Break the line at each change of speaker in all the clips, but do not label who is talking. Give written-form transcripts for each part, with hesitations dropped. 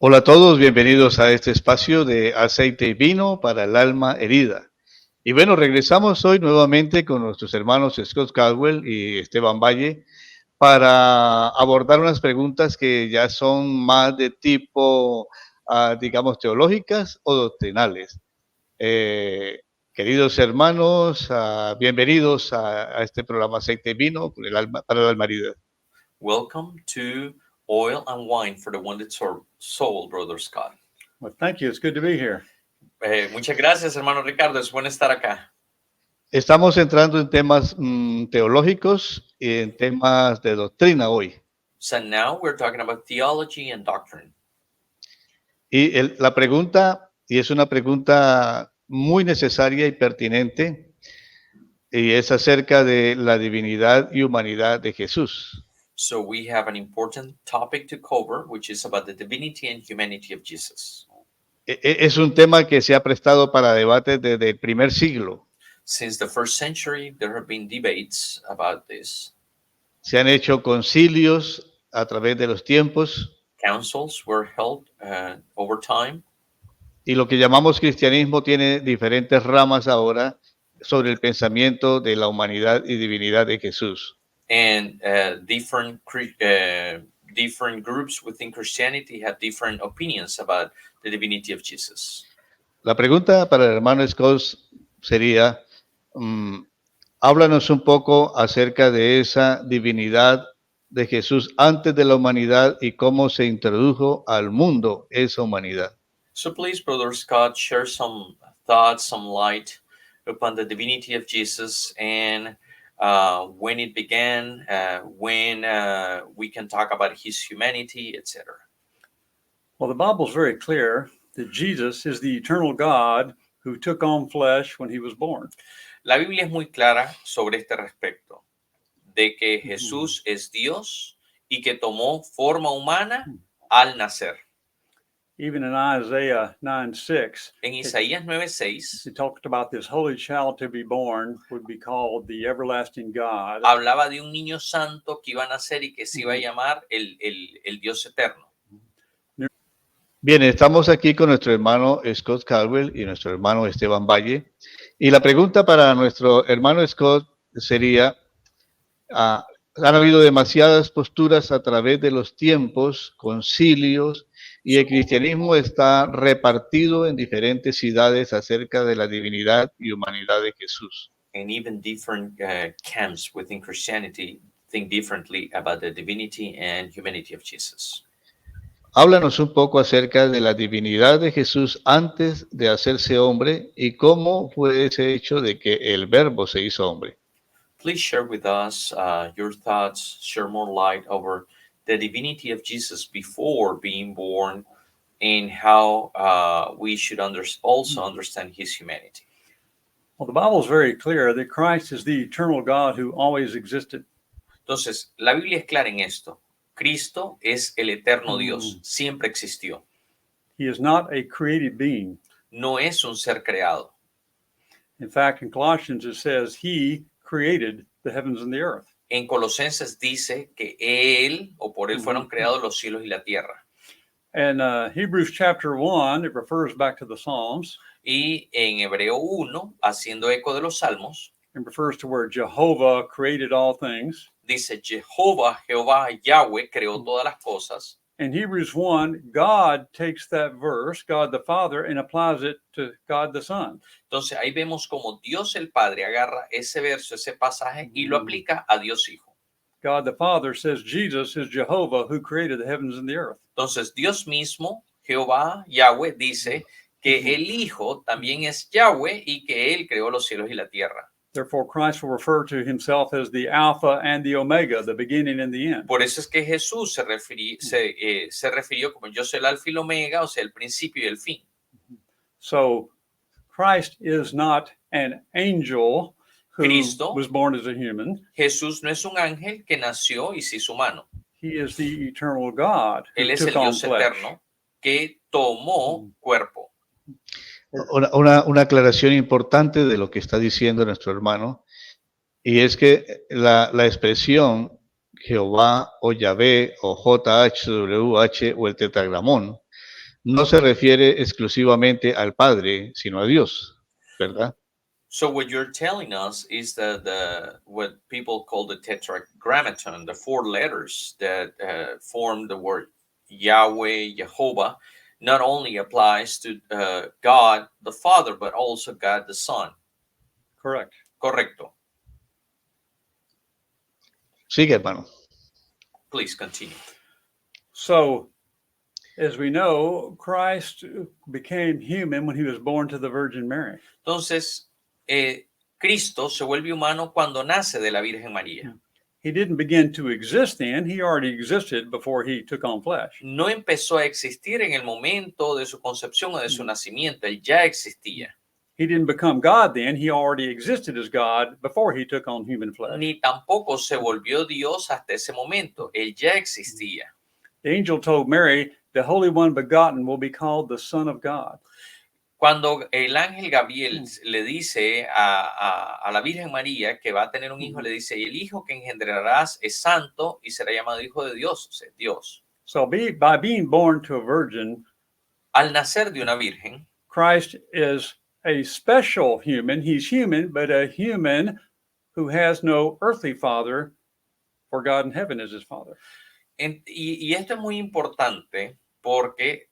Hola a todos, bienvenidos a este espacio de aceite y vino para el alma herida. Y bueno, regresamos hoy nuevamente con nuestros hermanos Scott Caldwell y Esteban Valle para abordar unas preguntas que ya son más de tipo, digamos, teológicas o doctrinales. Eh, Queridos hermanos, bienvenidos a este programa Aceite y Vino para el alma herida.
Welcome to Oil and Wine for the Wounded Soul, Brother Scott.
Well, thank you. It's good to be here.
Muchas gracias, hermano Ricardo. Es bueno estar acá.
Estamos entrando en temas teológicos y en temas de doctrina hoy.
So now we're talking about theology and doctrine.
Y la pregunta, y es una pregunta muy necesaria y pertinente, y es acerca de la divinidad y humanidad de Jesús.
So we have an important topic to cover, which is about the divinity and humanity of Jesus.
Es un tema que se ha prestado para debate desde el primer siglo.
Since the first century, there have been debates about this.
Se han hecho concilios a través de los tiempos.
Councils were held over time.
Y lo que llamamos cristianismo tiene diferentes ramas ahora sobre el pensamiento de la humanidad y divinidad de Jesús.
And different groups within Christianity have different opinions about the divinity of Jesus.
La pregunta para el hermano Scott sería, háblanos un poco acerca de esa divinidad de Jesús antes de la humanidad y cómo se introdujo al mundo esa humanidad.
So please, Brother Scott, share some thoughts, some light upon the divinity of Jesus and when it began, when we can talk about his humanity, etc.
Well, the Bible's very clear that Jesus is the eternal God who took on flesh when he was born.
La Biblia es muy clara sobre este respecto, de que Jesús es Dios y que tomó forma humana al nacer.
Even in Isaiah 9:6,
En Isaías 9:6
it talked about this holy child to be born would be called the everlasting God.
hablaba de un niño santo que iba a nacer y que se iba a llamar el Dios eterno.
Bien, estamos aquí con nuestro hermano Scott Caldwell y nuestro hermano Esteban Valle. Y la pregunta para nuestro hermano Scott sería, han habido demasiadas posturas a través de los tiempos, concilios, y el cristianismo está repartido en diferentes ciudades acerca de la divinidad y humanidad de Jesús.
And even different camps within Christianity think differently about the divinity and humanity of Jesus.
Háblanos un poco acerca de la divinidad de Jesús antes de hacerse hombre y cómo fue ese hecho de que el Verbo se hizo hombre.
Please share with us your thoughts, share more light over the divinity of Jesus before being born and how we should also understand his humanity.
Well, the Bible is very clear that Christ is the eternal God who always existed.
Entonces, la Biblia es clara en esto. Cristo es el eterno Dios, siempre existió.
He is not a created being.
No es un ser creado.
In fact, in Colossians it says he created the heavens and the earth.
En Colosenses dice que él o por él fueron creados los cielos y la tierra.
And Hebrews chapter 1, it refers back to the Psalms.
Y en Hebreo 1, haciendo eco de los Salmos,
It refers to where Jehovah created all things.
dice Jehová, Yahweh creó todas las cosas.
In Hebrews 1, God takes that verse, God the Father, and applies it to God the Son.
Entonces ahí vemos como Dios el Padre agarra ese verso, ese pasaje y lo aplica a Dios Hijo.
God the Father says Jesus is Jehovah who created the heavens and the earth.
Entonces Dios mismo, Jehová, Yahweh, dice que el Hijo también es Yahweh y que Él creó los cielos y la tierra.
Therefore, Christ will refer to himself as the Alpha and the Omega, the beginning and the end.
Por eso es que Jesús se refirió como yo soy el alfa y el omega, o sea, el principio y el fin.
So, Christ is not an angel who
Cristo.
was born as a human.
Jesús no es un ángel que nació y se hizo humano.
He is the eternal God who
Él es el
took on
Dios
flesh.
eterno que tomó cuerpo.
Una aclaración importante de lo que está diciendo nuestro hermano, y es que la expresión Jehová o Yahvé o JHWH o el tetragramón no se refiere exclusivamente al Padre, sino a Dios, ¿verdad?
So what you're telling us is that what people call the tetragrammaton, the four letters that form the word Yahweh, Jehovah, not only applies to God the Father, but also God the Son.
Correct.
Correcto.
Sigue, hermano.
Please continue.
So, as we know, Christ became human when he was born to the Virgin Mary.
Entonces, Cristo se vuelve humano cuando nace de la Virgen María.
He didn't begin to exist then, he already existed before he took on flesh.
No empezó a existir en el momento de su concepción o de su nacimiento, él ya existía.
He didn't become God then, he already existed as God before he took on human flesh.
Ni tampoco se volvió Dios hasta ese momento, él ya existía.
The angel told Mary, the Holy One begotten will be called the Son of God.
Cuando el ángel Gabriel le dice a la Virgen María que va a tener un hijo, le dice, y el hijo que engendrarás es santo y será llamado hijo de Dios, o sea, Dios.
So by being born to a virgin,
Al nacer de una virgen,
Christ is a special human. He's human, but a human who has no earthly father, for God in heaven is his father.
y esto es muy importante porque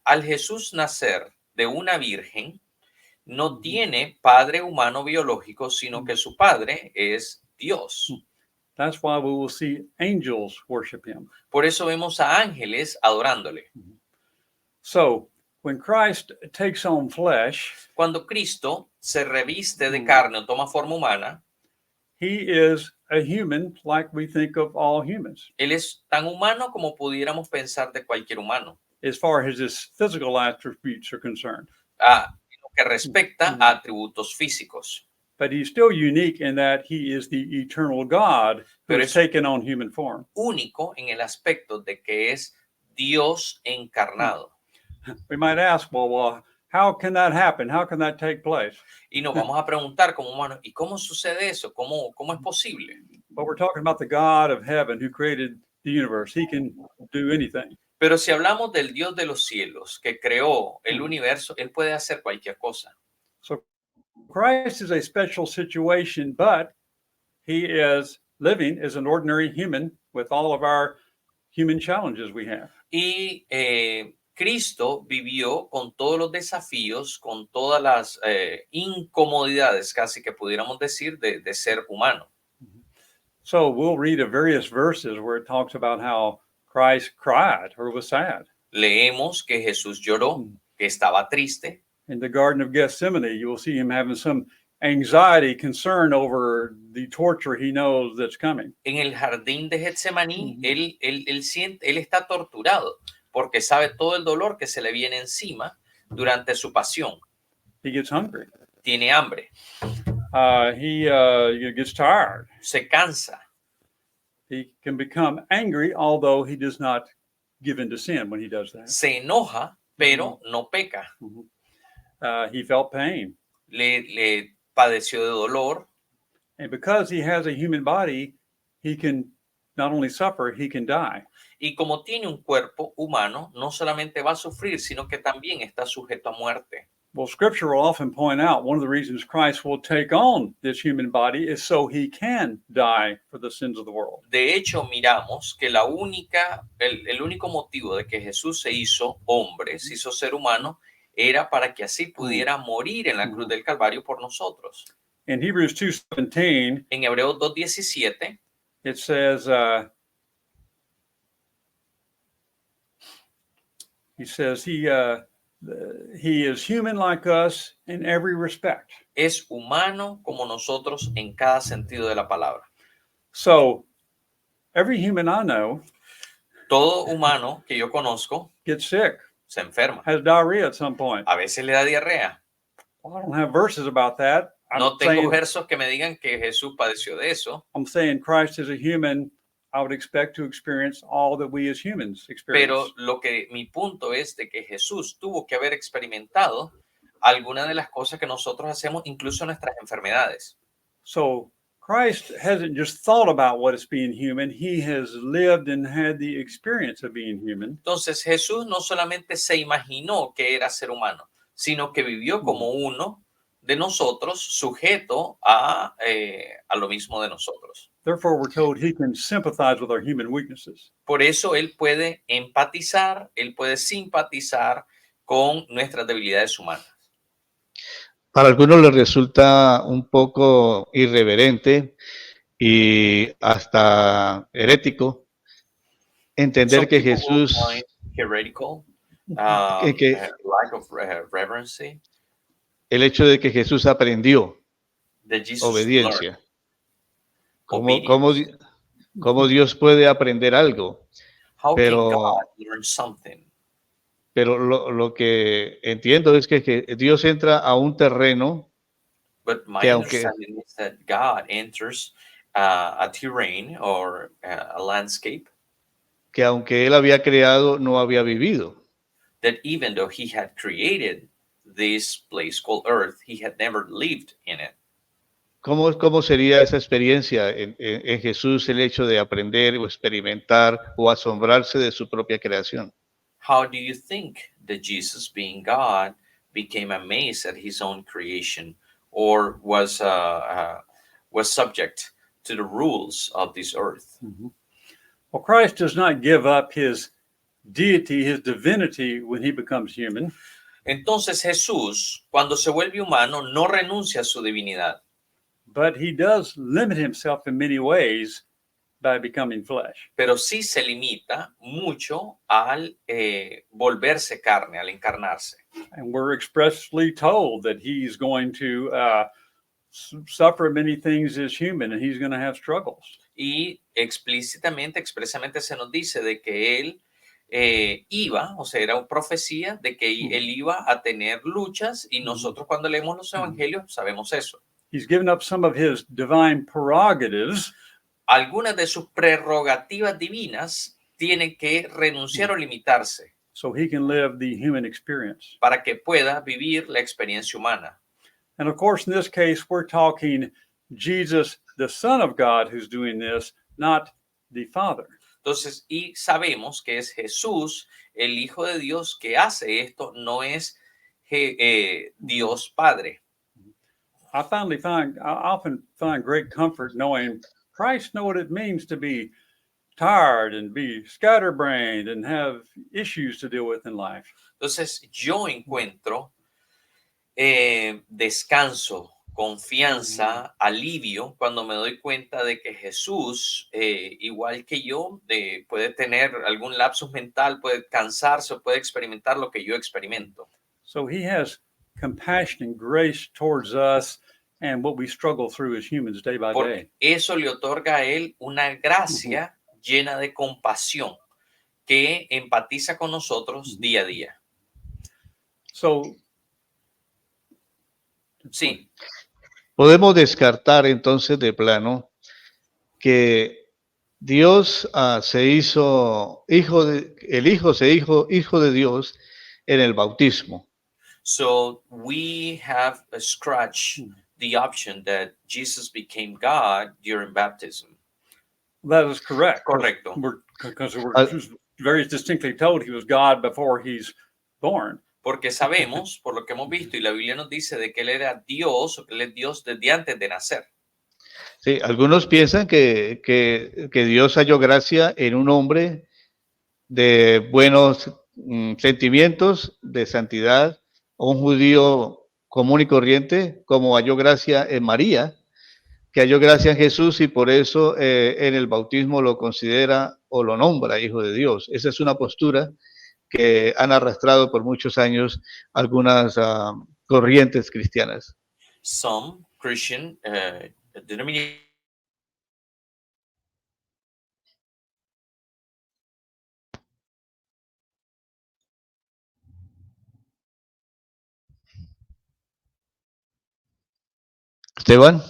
al Jesús nacer de una virgen, no tiene padre humano biológico, sino que su padre es Dios.
That's why we will see angels worship him.
Por eso vemos a ángeles adorándole.
So when Christ takes on flesh,
Cuando Cristo se reviste de carne o toma forma humana,
he is a human like we think of all humans,
él es tan humano como pudiéramos pensar de cualquier humano,
as far as his physical attributes are concerned.
en lo que respecta a atributos físicos.
But he's still unique in that he is the eternal God who
Pero
has
es
taken on human form.
único en el aspecto de que es Dios encarnado.
We might ask, well, how can that happen? How can that take place?
Y nos vamos a preguntar como humanos, ¿y cómo sucede eso? ¿Cómo es posible?
But we're talking about the God of heaven who created the universe. He can do anything.
Pero si hablamos del Dios de los cielos que creó el universo, él puede hacer cualquier cosa.
So Christ is a special situation, but he is living as an ordinary human with all of our human challenges we have.
Y Cristo vivió con todos los desafíos, con todas las incomodidades, casi que pudiéramos decir, de ser humano.
So we'll read of various verses where it talks about how Christ cried or was sad.
Leemos que Jesús lloró, que estaba triste.
In the Garden of Gethsemane, you will see him having some anxiety, concern over the torture he knows that's coming.
En el jardín de Getsemaní, él está torturado porque sabe todo el dolor que se le viene encima durante su pasión.
He gets hungry.
Tiene hambre,
He gets tired.
se cansa,
He can become angry, although he does not give in to sin when he does that.
se enoja, pero no peca.
He felt pain.
Le padeció de dolor,
And because he has a human body, he can not only suffer, he can die.
y como tiene un cuerpo humano, no solamente va a sufrir, sino que también está sujeto a muerte.
Well, scripture will often point out one of the reasons Christ will take on this human body is so he can die for the sins of the world.
De hecho, miramos que el único motivo de que Jesús se hizo hombre, se hizo ser humano, era para que así pudiera morir en la cruz del Calvario por nosotros.
In Hebrews 2:17,
En Hebreos 2:17
it says, he is human like us in every respect.
es humano como nosotros en cada sentido de la palabra.
So every human I know
Todo humano que yo conozco
gets sick,
se enferma.
has diarrhea at some point.
A veces le da diarrea.
Well, I don't have verses about that.
No tengo versos que me digan que Jesús padeció de eso,
I'm saying Christ as a human, I would expect to experience all that we as humans experience.
pero mi punto es de que Jesús tuvo que haber experimentado alguna de las cosas que nosotros hacemos, incluso nuestras enfermedades.
So Christ hasn't just thought about what it's being human, he has lived and had the experience of being human.
Entonces Jesús no solamente se imaginó que era ser humano, sino que vivió como uno de nosotros, sujeto a lo mismo de nosotros.
Therefore, we're told he can sympathize with our human weaknesses.
Por eso él puede empatizar, él puede simpatizar con nuestras debilidades humanas.
Para algunos les resulta un poco irreverente y hasta herético entender
Some
que
people will
Jesús,
find heretical,
que
lack of reverence,
el hecho de que Jesús aprendió
that Jesus learned
obediencia. ¿Cómo,
obedience.
cómo Dios puede aprender algo?
How can God
Pero,
learn something?
pero lo que entiendo es que Dios entra a un terreno
But my
que aunque,
understanding is that God enters a terrain or a landscape
que aunque él había creado, no había vivido.
that even though he had created this place called earth, he had never lived in it.
¿Cómo sería esa experiencia en Jesús, el hecho de aprender o experimentar o asombrarse de su propia creación?
How do you think that Jesus, being God, became amazed at his own creation, or was subject to the rules of this earth?
Well, Christ does not give up his deity, his divinity, when he becomes human.
Entonces Jesús, cuando se vuelve humano, no renuncia a su divinidad,
But he does limit himself in many ways by becoming flesh.
pero sí se limita mucho al volverse carne, al encarnarse.
And we're expressly told that he's going to suffer many things as human and he's going to have struggles.
Y expresamente se nos dice de que él iba, o sea, era una profecía de que él iba a tener luchas y nosotros cuando leemos los evangelios sabemos eso.
He's given up some of his divine prerogatives
Algunas de sus prerrogativas divinas tienen que renunciar o limitarse
so he can live the human experience.
para que pueda vivir la experiencia humana.
And of course, in this case, we're talking Jesus, the Son of God, who's doing this, not the Father.
Entonces, y sabemos que es Jesús, el Hijo de Dios, que hace esto, no es Dios Padre.
I often find great comfort knowing Christ know what it means to be tired and be scatterbrained and have issues to deal with in life.
Entonces, yo encuentro descanso, confianza, alivio cuando me doy cuenta de que Jesús, igual que yo, puede tener algún lapsus mental, puede cansarse o puede experimentar lo que yo experimento.
So he has compassion and grace towards us and what we struggle through as humans day by day.
Porque eso le otorga a él una gracia llena de compasión que empatiza con nosotros día a día.
So
Sí,
Podemos descartar entonces de plano que Dios se hizo el Hijo se hizo hijo de Dios en el bautismo.
so we have scratched the option that Jesus became God during baptism.
that is correct.
Correcto.
Because we're very distinctly told he was God before he's born.
Porque sabemos, por lo que hemos visto, y la Biblia nos dice de que él era Dios o que él es Dios desde antes de nacer.
Sí, algunos piensan que Dios halló gracia en un hombre de buenos sentimientos, de santidad, o un judío común y corriente, como halló gracia en María, que halló gracia en Jesús y por eso en el bautismo lo considera o lo nombra hijo de Dios. Esa es una postura que han arrastrado por muchos años algunas corrientes cristianas.
Some Christian denominations
Esteban.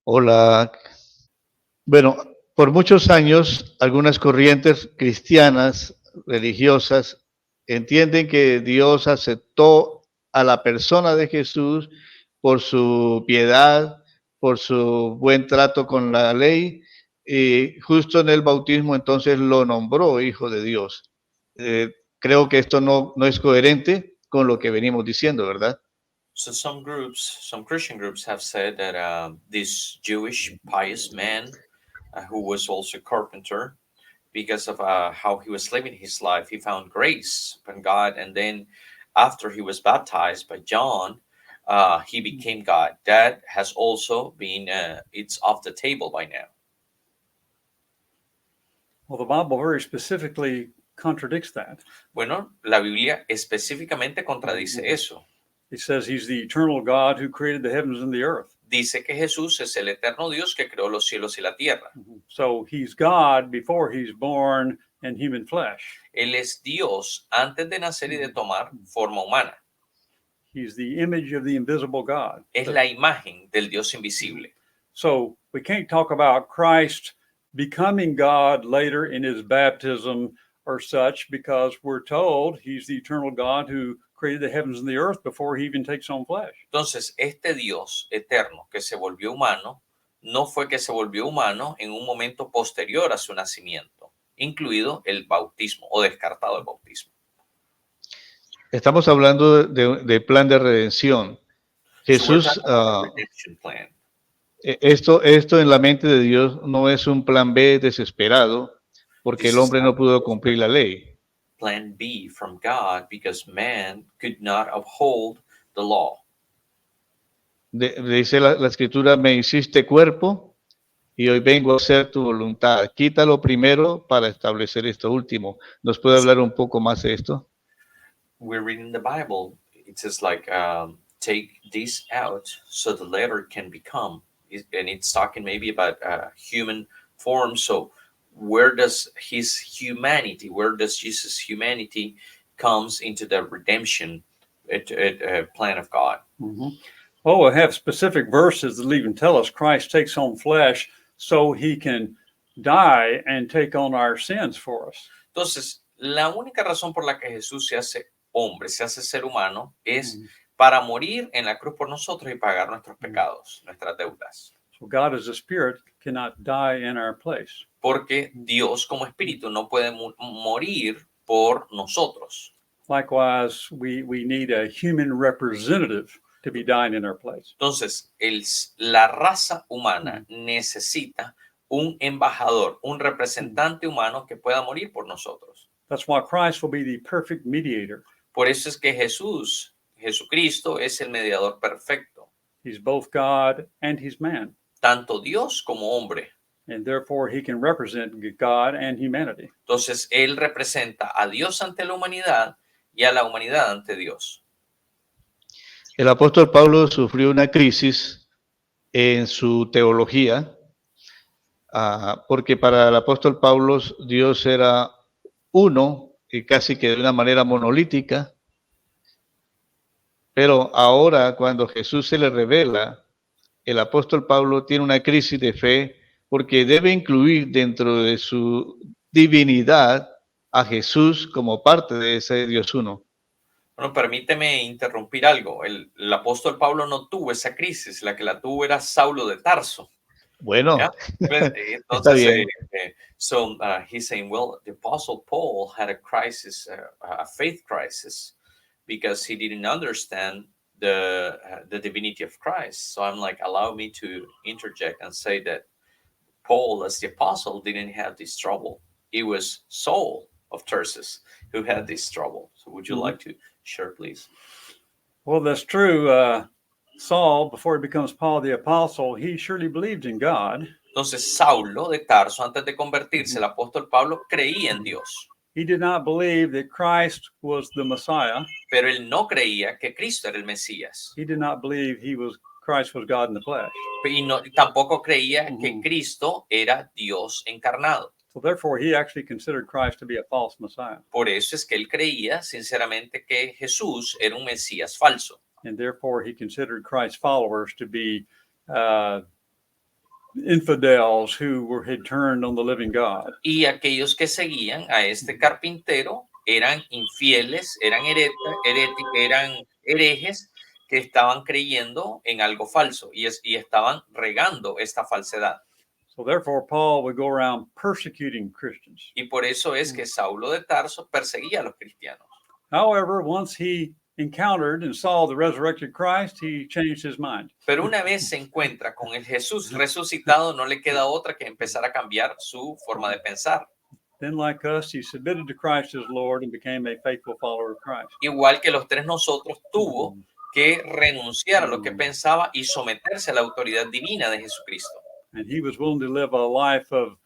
Hola. Bueno, Por muchos años, algunas corrientes cristianas religiosas entienden que Dios aceptó a la persona de Jesús por su piedad, por su buen trato con la ley, y justo en el bautismo entonces lo nombró Hijo de Dios. Creo que esto no es coherente con lo que venimos diciendo, ¿verdad?
So some groups, some Christian groups have said that this Jewish pious man, who was also a carpenter, because of how he was living his life, he found grace from God, and then after he was baptized by John, he became God. That has also been it's off the table by now.
Well, the Bible very specifically contradicts that.
Bueno, la Biblia específicamente contradice eso.
It says he's the eternal God who created the heavens and the earth.
Dice que Jesús es el eterno Dios que creó los cielos y la tierra.
So he's God before he's born in human flesh.
Él es Dios antes de nacer y de tomar forma humana.
He's the image of the invisible God.
Es la imagen del Dios invisible.
So we can't talk about Christ becoming God later in his baptism or such, because we're told he's the eternal God who created the heavens and the earth before he even takes on flesh.
Entonces, este Dios eterno que se volvió humano, no fue que se volvió humano en un momento posterior a su nacimiento, incluido el bautismo o descartado el bautismo.
Estamos hablando de plan de redención. Jesús,
So we're talking about the redemption plan.
esto en la mente de Dios no es un plan B desesperado, porque el hombre no pudo cumplir la ley.
Plan B from God because man could not uphold the law.
Dice la escritura, me hiciste cuerpo y hoy vengo a hacer tu voluntad. Quítalo primero para establecer esto último. ¿Nos puede hablar un poco más de esto?
We're reading the Bible. It says like, take this out so the letter can become. And it's talking maybe about human form. So where does his humanity, where does Jesus' humanity comes into the redemption plan of God?
Mm-hmm. Oh, we have specific verses that even tell us Christ takes on flesh so he can die and take on our sins for us.
Entonces, la única razón por la que Jesús se hace hombre, se hace ser humano, es para morir en la cruz por nosotros y pagar nuestros pecados, nuestras deudas.
So God as a spirit cannot die in our place.
Porque Dios como espíritu no puede morir por nosotros.
Likewise, we need a human representative to be dying in our place.
Entonces, la raza humana necesita un embajador, un representante humano que pueda morir por nosotros.
That's why Christ will be the perfect mediator.
Por eso es que Jesucristo es el mediador perfecto.
He's both God and he's man.
Tanto Dios como hombre.
And therefore he can represent God and humanity.
Entonces, él representa a Dios ante la humanidad y a la humanidad ante Dios.
El apóstol Pablo sufrió una crisis en su teología, porque para el apóstol Pablo Dios era uno y casi que de una manera monolítica, pero ahora cuando Jesús se le revela, el apóstol Pablo tiene una crisis de fe porque debe incluir dentro de su divinidad a Jesús como parte de ese Dios uno.
Bueno, permíteme interrumpir algo. El apóstol Pablo no tuvo esa crisis, la que la tuvo era Saulo de Tarso.
Bueno,
entonces,
está bien.
So he's saying, well, the apostle Paul had a crisis, a faith crisis, because he didn't understand the divinity of Christ. So I'm like, allow me to interject and say that Paul, as the apostle, didn't have this trouble. It was Saul of Tarsus who had this trouble. So would you like to share, please?
Well, that's true. Saul, before he becomes Paul the apostle, he surely believed in God.
Entonces, Saulo de Tarso, antes de convertirse, el apóstol Pablo creía en Dios.
He did not believe that Christ was the Messiah.
Pero él no creía que Cristo era el Mesías.
He did not believe Christ was God in the flesh.
Y tampoco creía que Cristo era Dios encarnado.
So therefore, he actually considered Christ to be a false Messiah.
Por eso es que él creía sinceramente que Jesús era un Mesías falso.
And therefore, he considered Christ's followers to be infidels who had turned on the living God.
Y aquellos que seguían a este carpintero eran infieles, eran eran herejes que estaban creyendo en algo falso y estaban regando esta falsedad.
So therefore, Paul would go around persecuting Christians.
Y por eso es que Saulo de Tarso perseguía a los cristianos.
However, once he encountered and saw the resurrected Christ, he changed his mind.
Pero una vez se encuentra con el Jesús resucitado, no le queda otra que empezar a cambiar su forma de pensar.
Then, like us, he submitted to Christ as Lord and became a faithful follower of Christ.
Igual que los tres nosotros, tuvo que renunciar a lo que pensaba y someterse a la autoridad divina de Jesucristo.
And he was willing to live a life of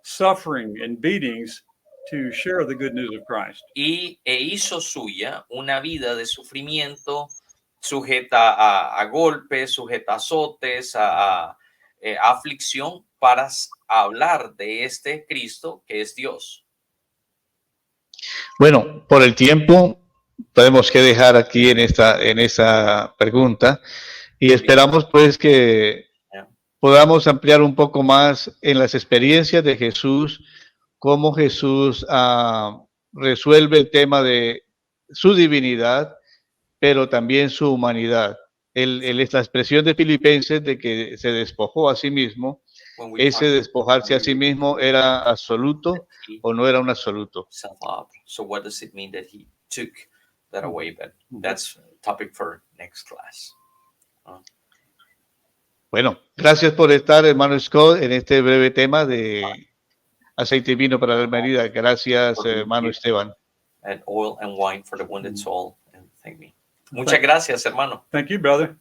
suffering and beatings to share the good news of Christ.
E hizo suya una vida de sufrimiento sujeta a golpes, sujeta a azotes, a aflicción para hablar de este Cristo que es Dios.
Bueno, por el tiempo tenemos que dejar aquí en esa pregunta y esperamos pues que podamos ampliar un poco más en las experiencias de Jesús, cómo Jesús resuelve el tema de su divinidad, pero también su humanidad. Esta expresión de Filipenses de que se despojó a sí mismo, ese despojarse a sí mismo era absoluto o no era un absoluto.
So what does it mean that he took that away? But that's a topic for next class.
Bueno, gracias por estar, hermano Scott, en este breve tema de aceite y vino para la alma herida. Gracias, hermano Esteban.
And oil and wine for the wounded soul. And thank me. Muchas gracias, hermano.
Thank you, brother.